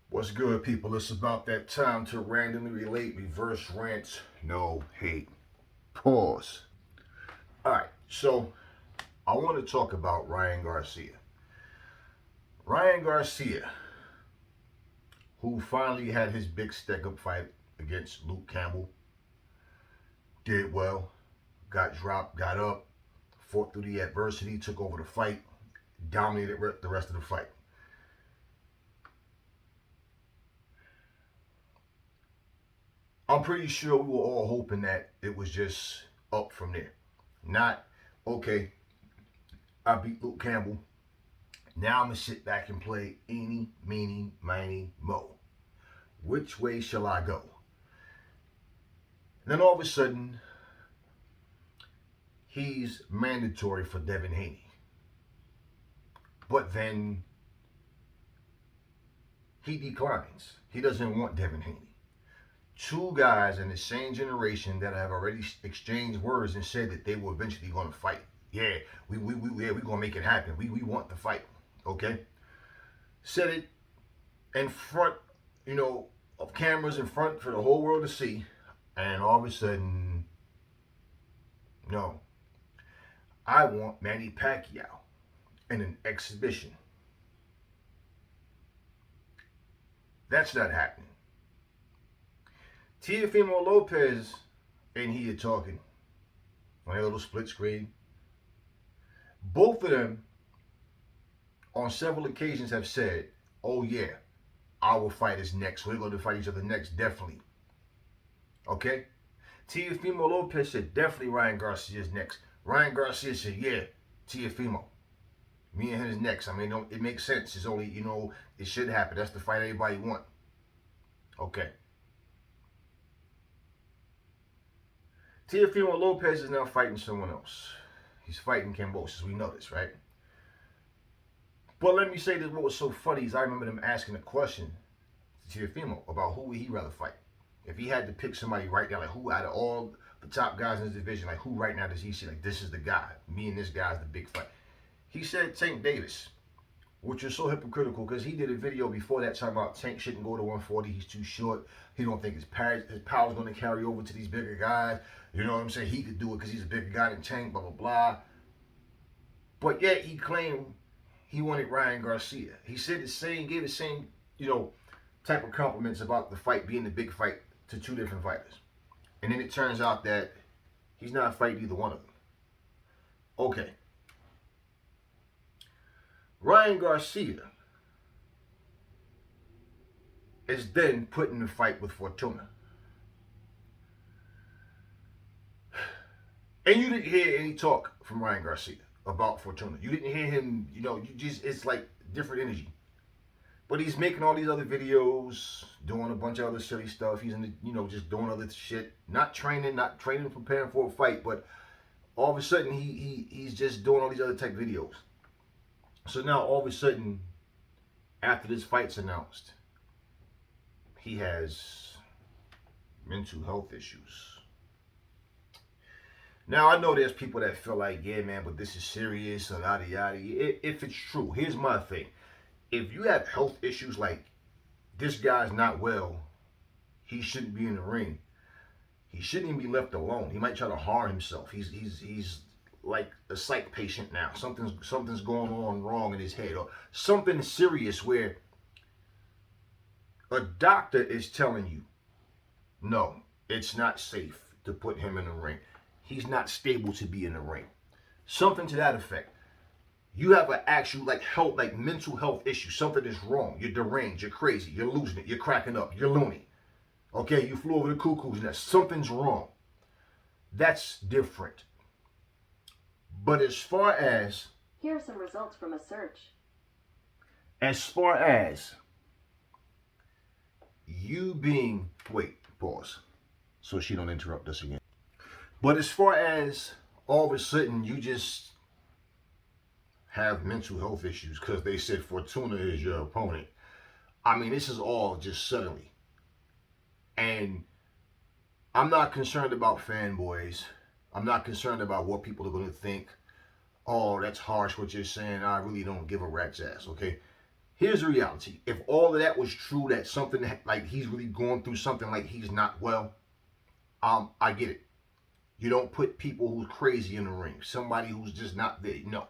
What's good, people? It's about that time to randomly relate, reverse rants, no hate. Pause. All right, so I want to talk about Ryan Garcia. Ryan Garcia, who finally had his big step up fight against Luke Campbell, did well, got dropped, got up, fought through the adversity, took over the fight, dominated the rest of the fight. I'm pretty sure we were all hoping that it was just up from there. Not, okay, I beat Luke Campbell. Now I'm going to sit back and play eeny, meeny, miny, mo. Which way shall I go? And then all of a sudden, he's mandatory for Devin Haney. But then he declines. He doesn't want Devin Haney. Two guys in the same generation that have already exchanged words and said that they were eventually going to fight. Yeah, we're going to make it happen. We want the fight. Okay? Said it in front, of cameras in front for the whole world to see. And all of a sudden, no. I want Manny Pacquiao in an exhibition. That's not happening. Teofimo Lopez and he are talking on a little split screen. Both of them, on several occasions, have said, oh yeah, our fight is next. We're going to fight each other next, definitely. Okay? Teofimo Lopez said, definitely Ryan Garcia is next. Ryan Garcia said, yeah, Teofimo. Me and him is next. I mean, it makes sense. It's only, it should happen. That's the fight everybody want. Okay. Teofimo Lopez is now fighting someone else. He's fighting Kambosos. We know this, right? But let me say this, what was so funny is I remember them asking a question to Teofimo about who would he rather fight. If he had to pick somebody right now, like who out of all the top guys in his division, like who right now does he see, like this is the guy. Me and this guy is the big fight. He said Tank Davis, which is so hypocritical because he did a video before that talking about Tank shouldn't go to 140. He's too short. He don't think his power's going to carry over to these bigger guys. You know what I'm saying? He could do it because he's a bigger guy than Tank, blah, blah, blah. But yet he claimed he wanted Ryan Garcia. He said the same, gave the same, type of compliments about the fight being the big fight to two different fighters. And then it turns out that he's not fighting either one of them. Okay. Ryan Garcia is then put in the fight with Fortuna. And you didn't hear any talk from Ryan Garcia about Fortuna. You didn't hear him, it's like different energy. But he's making all these other videos, doing a bunch of other silly stuff. He's in the, just doing other shit. Not training, preparing for a fight, but all of a sudden he's just doing all these other type videos. So now all of a sudden, after this fight's announced, he has mental health issues. Now I know there's people that feel like, yeah man, but this is serious and yada yada. If it's true, here's my thing. If you have health issues like this guy's not well, he shouldn't be in the ring. He shouldn't even be left alone. He might try to harm himself. He's like a psych patient now. Something's going on wrong in his head, or something serious where a doctor is telling you, no, it's not safe to put him in the ring. He's not stable to be in the ring. Something to that effect. You have an actual health, mental health issue. Something is wrong. You're deranged. You're crazy. You're losing it. You're cracking up. You're loony. Okay, you flew over the cuckoo's nest. Something's wrong. That's different. But as far as... Here are some results from a search. As far as you being... Wait, pause. So she don't interrupt us again. But as far as all of a sudden you just have mental health issues because they said Fortuna is your opponent. I mean, this is all just suddenly. And I'm not concerned about fanboys. I'm not concerned about what people are going to think. Oh, that's harsh what you're saying. I really don't give a rat's ass, okay? Here's the reality. If all of that was true, that something like he's really going through something, like he's not well, I get it. You don't put people who's crazy in the ring. Somebody who's just not there. No.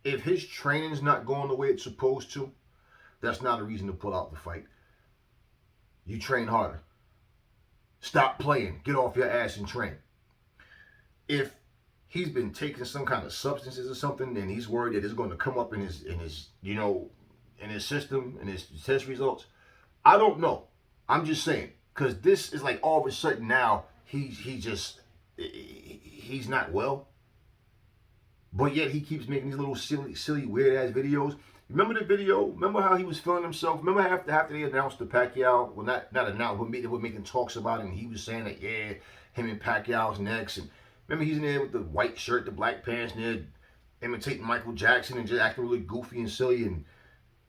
If his training's not going the way it's supposed to, that's not a reason to pull out the fight. You train harder. Stop playing. Get off your ass and train. If he's been taking some kind of substances or something, and he's worried that it's going to come up in his in his system, in his test results, I don't know. I'm just saying, because this is like all of a sudden now he's not well, but yet he keeps making these little silly weird ass videos. Remember the video? Remember how he was feeling himself? Remember after they announced the Pacquiao? Well, not announced, but they were making talks about it, and he was saying that, yeah, him and Pacquiao's next. And remember, he's in there with the white shirt, the black pants, and they're imitating Michael Jackson and just acting really goofy and silly and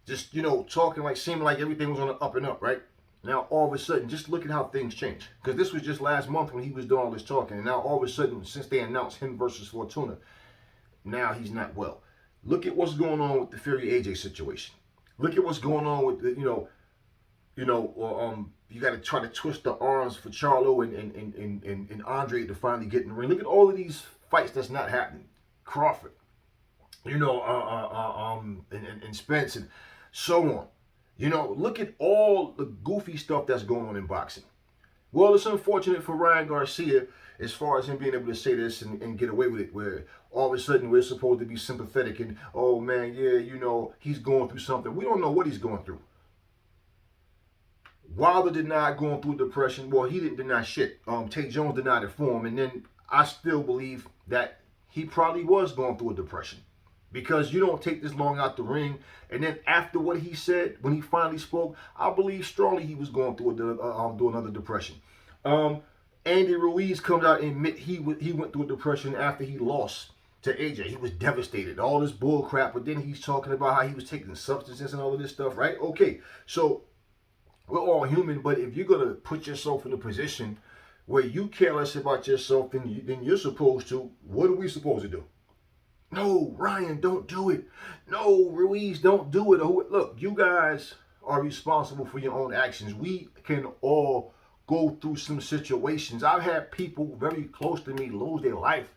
just, talking like, seeming like everything was on the up and up, right? Now, all of a sudden, just look at how things change. Because this was just last month when he was doing all this talking. And now, all of a sudden, since they announced him versus Fortuna, now he's not well. Look at what's going on with the Fury AJ situation. Look at what's going on with the, you got to try to twist the arms for Charlo and Andre to finally get in the ring. Look at all of these fights that's not happening. Crawford, and Spence and so on. Look at all the goofy stuff that's going on in boxing. Well, it's unfortunate for Ryan Garcia as far as him being able to say this and get away with it, where all of a sudden we're supposed to be sympathetic and, oh man, yeah, he's going through something. We don't know what he's going through. Wilder denied going through depression. Well, he didn't deny shit. Tate Jones denied it for him, and then I still believe that he probably was going through a depression, because you don't take this long out the ring. And then after what he said, when he finally spoke, I believe strongly he was going through another depression. Andy Ruiz comes out and admit he went through a depression after he lost to AJ. He was devastated, all this bull crap, but then he's talking about how he was taking substances and all of this stuff, right? Okay, so we're all human, but if you're going to put yourself in a position where you care less about yourself than you're supposed to, what are we supposed to do? No, Ryan, don't do it. No, Ruiz, don't do it. Look, you guys are responsible for your own actions. We can all go through some situations. I've had people very close to me lose their life,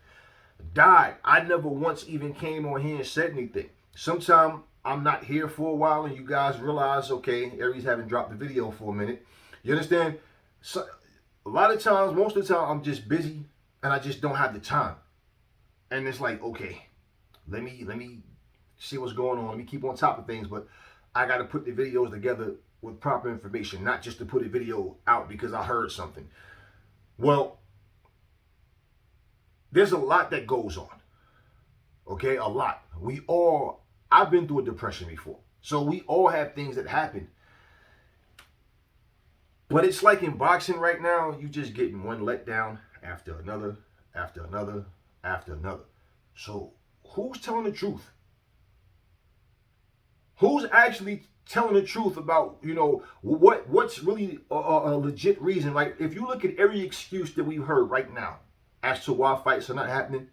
died. I never once even came on here and said anything. Sometimes I'm not here for a while and you guys realize, okay, Aries haven't dropped the video for a minute. You understand? So, a lot of times, most of the time, I'm just busy and I just don't have the time. And it's like, okay, let me see what's going on. Let me keep on top of things, but I got to put the videos together with proper information, not just to put a video out because I heard something. Well, there's a lot that goes on. Okay, a lot. I've been through a depression before. So we all have things that happen. But it's like in boxing right now, you just getting one letdown after another, after another, after another. So who's telling the truth? Who's actually telling the truth about, what's really a legit reason? Like, if you look at every excuse that we've heard right now as to why fights are not happening,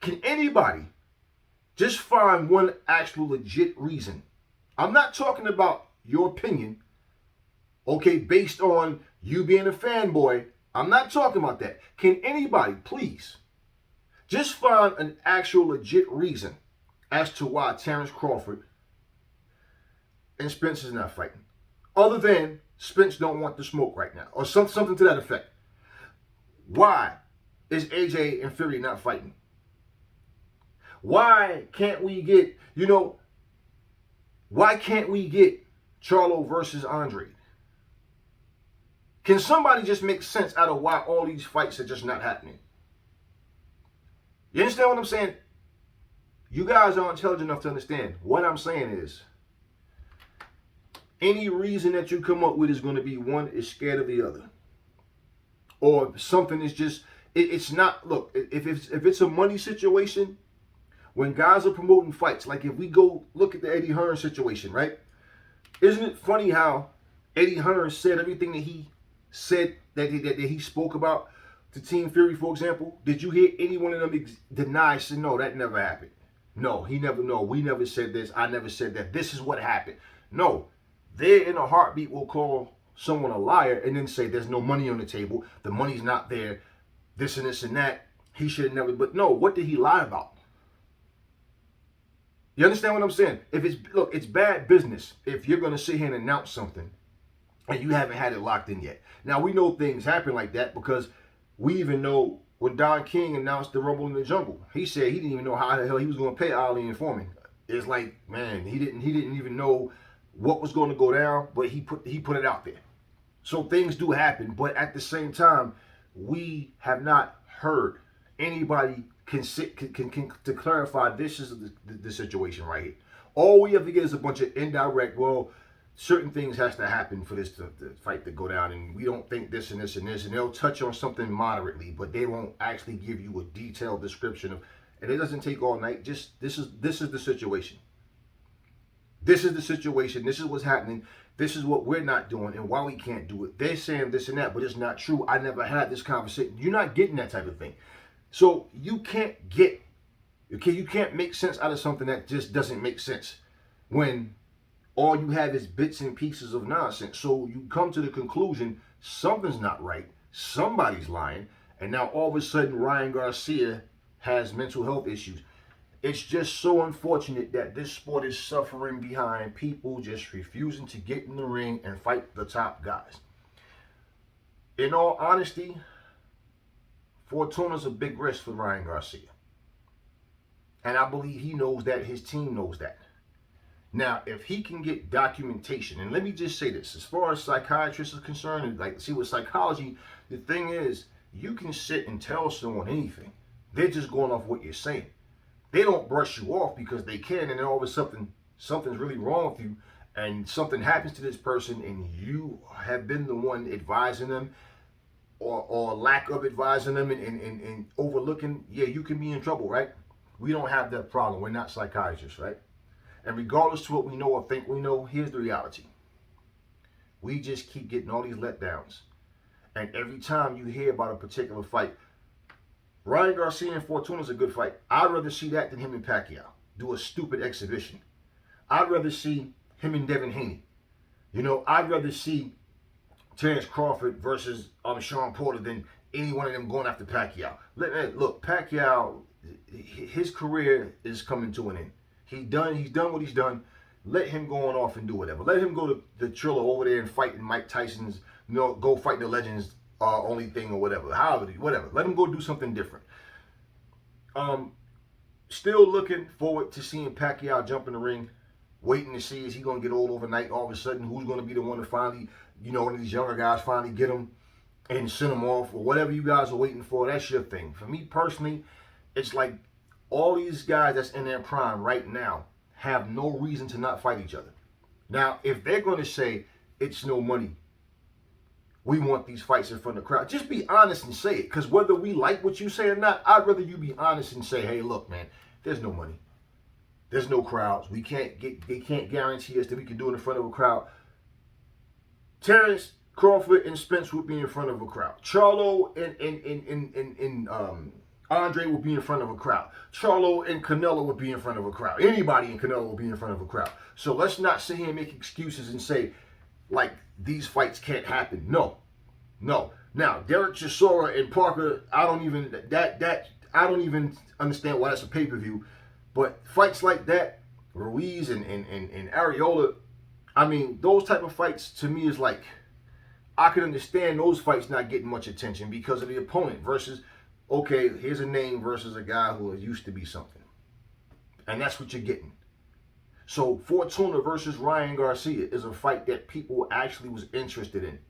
can anybody just find one actual legit reason? I'm not talking about your opinion, okay, based on you being a fanboy. I'm not talking about that. Can anybody, please, just find an actual legit reason as to why Terrence Crawford and Spence is not fighting, other than Spence don't want the smoke right now, or something to that effect? Why is AJ and Fury not fighting? Why can't we get, why can't we get Charlo versus Andre? Can somebody just make sense out of why all these fights are just not happening? You understand what I'm saying? You guys aren't intelligent enough to understand. What I'm saying is, any reason that you come up with is going to be one is scared of the other. Or something is just, it's not, look, if it's a money situation, when guys are promoting fights, like if we go look at the Eddie Hearn situation, right? Isn't it funny how Eddie Hearn said everything that he said, that he spoke about to Team Fury, for example? Did you hear any one of them deny, say, no, that never happened? No, he never. No, we never said this. I never said that. This is what happened. No, they in a heartbeat will call someone a liar and then say there's no money on the table. The money's not there. This and this and that. He should have never. But no, what did he lie about? You understand what I'm saying? If it's look, it's bad business if you're gonna sit here and announce something and you haven't had it locked in yet. Now we know things happen like that because we even know when Don King announced the Rumble in the Jungle, he said he didn't even know how the hell he was gonna pay Ali and Foreman. It's like, man, he didn't even know what was going to go down, but he put it out there. So things do happen, but at the same time, we have not heard anybody can to clarify this is the situation right here. All we have to get is a bunch of indirect, well, certain things has to happen for this the fight to go down, and we don't think this and this and this, and they'll touch on something moderately, but they won't actually give you a detailed description of, and it doesn't take all night. Just this is the situation. This is the situation. This is what's happening. This is what we're not doing and why we can't do it. They're saying this and that, but it's not true. I never had this conversation. You're not getting that type of thing. So you can't you can't make sense out of something that just doesn't make sense when all you have is bits and pieces of nonsense. So you come to the conclusion something's not right. Somebody's lying. And now all of a sudden Ryan Garcia has mental health issues. It's just so unfortunate that this sport is suffering behind people just refusing to get in the ring and fight the top guys. In all honesty, Fortuna's a big risk for Ryan Garcia. And I believe he knows that, his team knows that. Now, if he can get documentation, and let me just say this, as far as psychiatrists are concerned, and like, see, with psychology, the thing is, you can sit and tell someone anything. They're just going off what you're saying. They don't brush you off because they can, and then all of a sudden, something's really wrong with you, and something happens to this person, and you have been the one advising them, or lack of advising them and overlooking, yeah, you can be in trouble, right? We don't have that problem. We're not psychiatrists, right? And regardless to what we know or think we know, here's the reality. We just keep getting all these letdowns. And every time you hear about a particular fight, Ryan Garcia and Fortuna is a good fight. I'd rather see that than him and Pacquiao do a stupid exhibition. I'd rather see him and Devin Haney. You know, I'd rather see Terrence Crawford versus Sean Porter than any one of them going after Pacquiao. Look, Pacquiao, his career is coming to an end. He's done what he's done. Let him go on off and do whatever. Let him go to the Triller over there and fight in Mike Tyson's, go fight the Legends only thing or whatever. Whatever. Let him go do something different. Still looking forward to seeing Pacquiao jump in the ring. Waiting to see, is he going to get old overnight? All of a sudden, who's going to be the one to finally, one of these younger guys finally get him and send him off, or whatever you guys are waiting for. That's your thing. For me personally, it's like all these guys that's in their prime right now have no reason to not fight each other. Now, if they're going to say it's no money, we want these fights in front of the crowd, just be honest and say it. Because whether we like what you say or not, I'd rather you be honest and say, hey, look, man, there's no money. There's no crowds. They can't guarantee us that we can do it in front of a crowd. Terrence Crawford and Spence would be in front of a crowd. Charlo and Andre would be in front of a crowd. Charlo and Canelo would be in front of a crowd. Anybody in Canelo would be in front of a crowd. So let's not sit here and make excuses and say, like, these fights can't happen. No. Now, Derek Chisora and Parker, I don't even understand why that's a pay-per-view. But fights like that, Ruiz and Areola, I mean, those type of fights to me is like, I can understand those fights not getting much attention because of the opponent versus, okay, here's a name versus a guy who used to be something. And that's what you're getting. So Fortuna versus Ryan Garcia is a fight that people actually was interested in.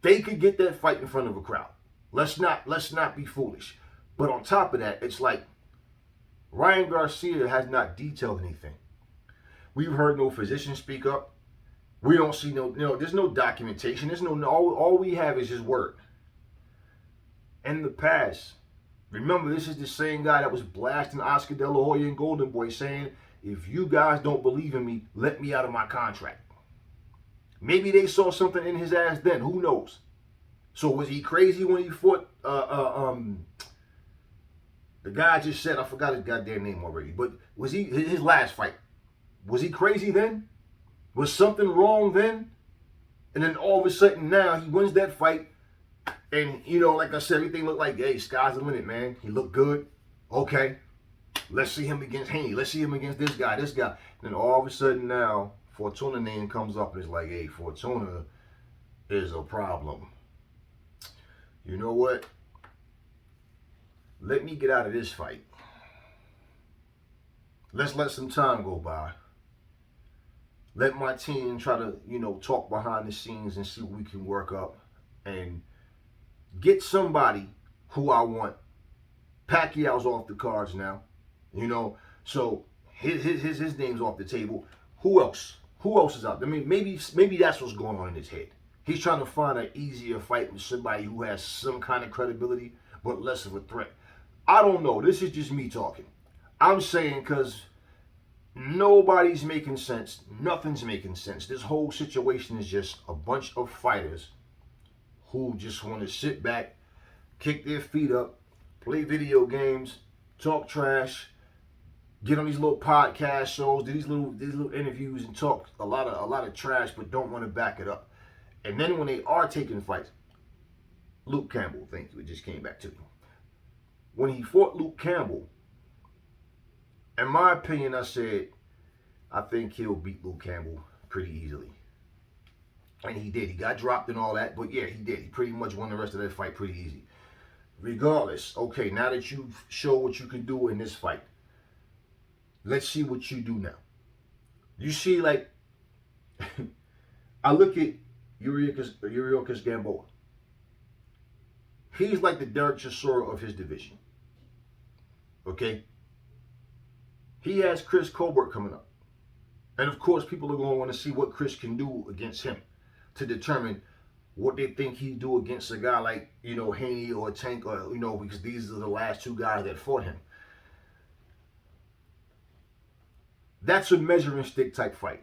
They could get that fight in front of a crowd. Let's not be foolish. But on top of that, it's like Ryan Garcia has not detailed anything. We've heard no physician speak up. We don't see there's no documentation. There's all we have is his word. In the past, remember, this is the same guy that was blasting Oscar De La Hoya and Golden Boy saying, if you guys don't believe in me, let me out of my contract. Maybe they saw something in his ass then. Who knows? So was he crazy when he fought The guy just said, I forgot his goddamn name already, but was he, his last fight, was he crazy then? Was something wrong then? And then all of a sudden now he wins that fight. And, you know, like I said, everything looked like, hey, sky's the limit, man. He looked good. Okay. Let's see him against Haney. Let's see him against this guy, this guy. And then all of a sudden now, Fortuna name comes up and it's like, hey, Fortuna is a problem. You know what? Let me get out of this fight. Let's let some time go by. Let my team try to, you know, talk behind the scenes and see what we can work up and get somebody who I want. Pacquiao's off the cards now, you know, so his name's off the table. Who else? Who else is out? I mean, maybe that's what's going on in his head. He's trying to find an easier fight with somebody who has some kind of credibility, but less of a threat. I don't know. This is just me talking. I'm saying because nobody's making sense. Nothing's making sense. This whole situation is just a bunch of fighters who just want to sit back, kick their feet up, play video games, talk trash, get on these little podcast shows, do these little interviews and talk a lot of trash, but don't want to back it up. And then when they are taking fights, Luke Campbell, thank you, it just came back to me. When he fought Luke Campbell, in my opinion, I said, I think he'll beat Luke Campbell pretty easily. And he did. He got dropped and all that, but yeah, he did. He pretty much won the rest of that fight pretty easy. Regardless, okay, now that you've shown what you can do in this fight, let's see what you do now. You see, like, I look at Yuriorkis Gamboa. He's like the Derek Chisora of his division. Okay? He has Chris Colbert coming up. And of course, people are going to want to see what Chris can do against him to determine what they think he'd do against a guy like, you know, Haney or Tank, or, you know, because these are the last two guys that fought him. That's a measuring stick type fight.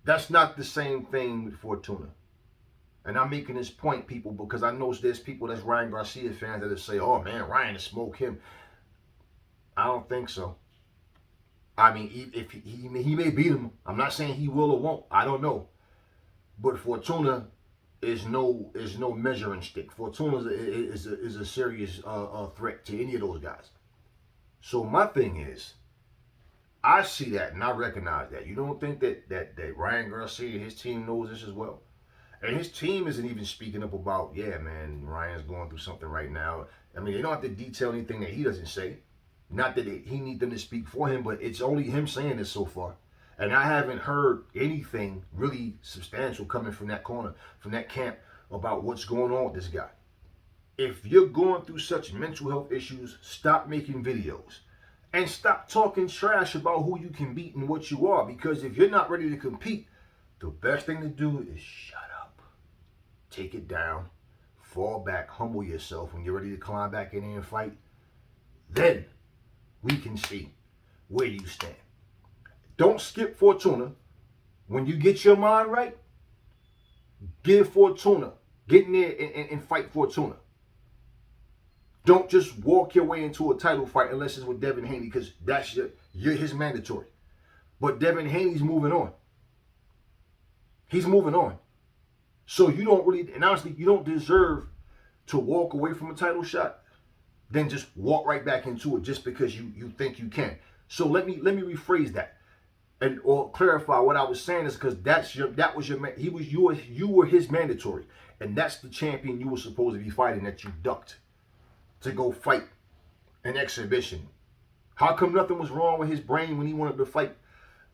That's not the same thing with Fortuna. And I'm making this point, people, because I know there's people that's Ryan Garcia fans that say, oh, man, Ryan to smoke him. I don't think so. I mean, if he may beat him. I'm not saying he will or won't. I don't know. But Fortuna is no measuring stick. Fortuna is a serious threat to any of those guys. So my thing is, I see that and I recognize that. You don't think that Ryan Garcia and his team knows this as well? And his team isn't even speaking up about, yeah, man, Ryan's going through something right now. I mean, they don't have to detail anything that he doesn't say. Not that he need them to speak for him, but it's only him saying this so far. And I haven't heard anything really substantial coming from that corner, from that camp, about what's going on with this guy. If you're going through such mental health issues, stop making videos. And stop talking trash about who you can beat and what you are. Because if you're not ready to compete, the best thing to do is shut up. Take it down. Fall back. Humble yourself. When you're ready to climb back in there and fight, then we can see where you stand. Don't skip Fortuna. When you get your mind right, give Fortuna. Get in there and fight Fortuna. Don't just walk your way into a title fight unless it's with Devin Haney, because that's you're his mandatory. But Devin Haney's moving on. He's moving on. So you don't really, and honestly, you don't deserve to walk away from a title shot, then just walk right back into it just because you think you can. So let me rephrase that, and or clarify what I was saying is because you were his mandatory, and that's the champion you were supposed to be fighting that you ducked to go fight an exhibition. How come nothing was wrong with his brain when he wanted to fight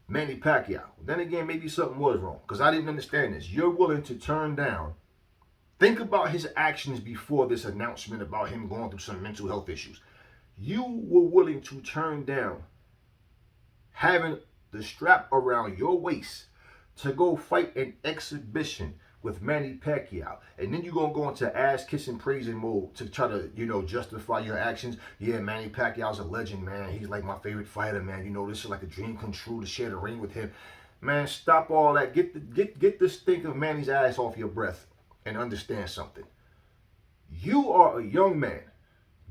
Manny Pacquiao? Then again, maybe something was wrong because I didn't understand this. You're willing to turn down. Think about his actions before this announcement about him going through some mental health issues. You were willing to turn down having the strap around your waist to go fight an exhibition with Manny Pacquiao. And then you're going to go into ass-kissing, praising mode to try to, justify your actions. Yeah, Manny Pacquiao's a legend, man. He's like my favorite fighter, man. This is like a dream come true to share the ring with him. Man, stop all that. Get the stink of Manny's ass off your breath and understand something. You are a young man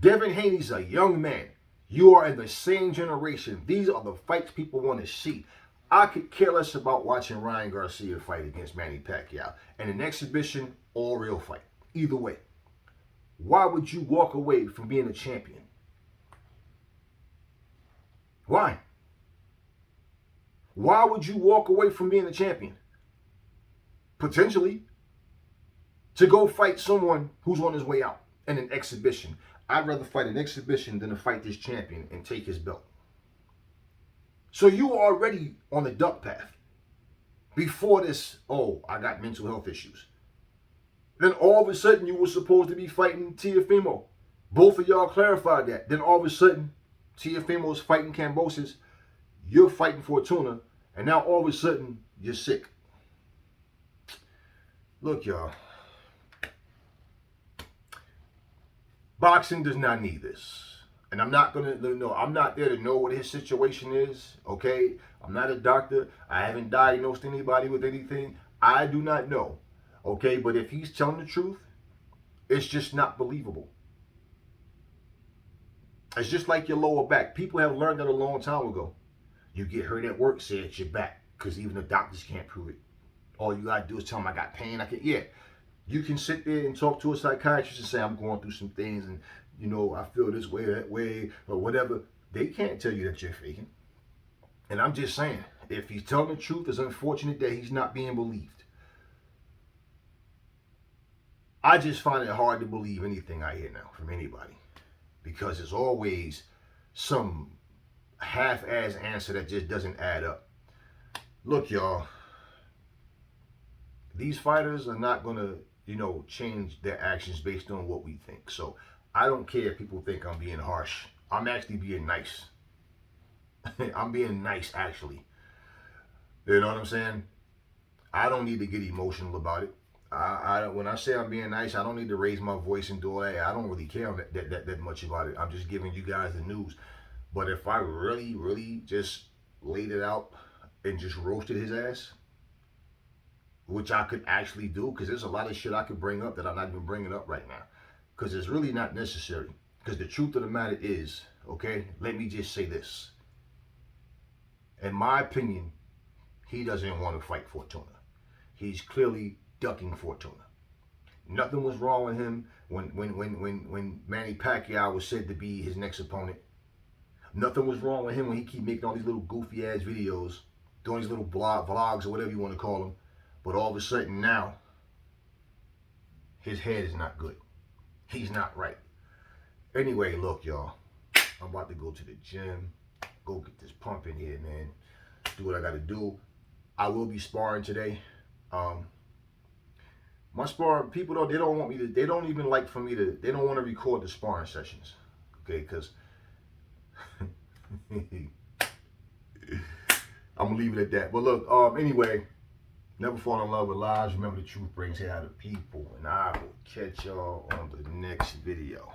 Devin Haney's a young man. You are in the same generation. These are the fights people want to see. I could care less about watching Ryan Garcia fight against Manny Pacquiao. And an exhibition or real fight. Either way. Why would you walk away from being a champion? Why? Why would you walk away from being a champion? Potentially to go fight someone who's on his way out in an exhibition. I'd rather fight an exhibition than to fight this champion and take his belt. So you are already on the duck path. Before this, oh, I got mental health issues. Then all of a sudden you were supposed to be fighting Teofimo. Both of y'all clarified that. Then all of a sudden, Teofimo's fighting Kambosos. You're fighting Fortuna. And now all of a sudden, you're sick. Look, y'all. Boxing does not need this. And I'm not going to, no, I'm not there to know what his situation is, okay? I'm not a doctor. I haven't diagnosed anybody with anything. I do not know, okay? But if he's telling the truth, it's just not believable. It's just like your lower back. People have learned that a long time ago. You get hurt at work, say it's your back, because even the doctors can't prove it. All you got to do is tell them I got pain. Yeah. You can sit there and talk to a psychiatrist and say, I'm going through some things and, you know, I feel this way, that way, or whatever. They can't tell you that you're faking. And I'm just saying, if he's telling the truth, it's unfortunate that he's not being believed. I just find it hard to believe anything I hear now from anybody. Because there's always some half-ass answer that just doesn't add up. Look, y'all. These fighters are not going to, you know, change their actions based on what we think. So I don't care if people think I'm being harsh. I'm actually being nice. I'm being nice, actually. You know what I'm saying? I don't need to get emotional about it. When I say I'm being nice, I don't need to raise my voice and do all that. I don't really care that much about it. I'm just giving you guys the news. But if I really, really just laid it out and just roasted his ass, which I could actually do, because there's a lot of shit I could bring up that I'm not even bringing up right now, because it's really not necessary. Because the truth of the matter is, okay, let me just say this. In my opinion, he doesn't want to fight Fortuna. He's clearly ducking Fortuna. Nothing was wrong with him when Manny Pacquiao was said to be his next opponent. Nothing was wrong with him when he keep making all these little goofy ass videos, doing these little vlogs or whatever you want to call them. But all of a sudden now, his head is not good. He's not right. Anyway, look, y'all. I'm about to go to the gym. Go get this pump in here, man. Do what I got to do. I will be sparring today. My sparring people, though, they don't want me to, they don't even like for me to, they don't want to record the sparring sessions. Okay, because I'm going to leave it at that. But look, anyway, never fall in love with lies. Remember, the truth brings hair to people. And I will catch y'all on the next video.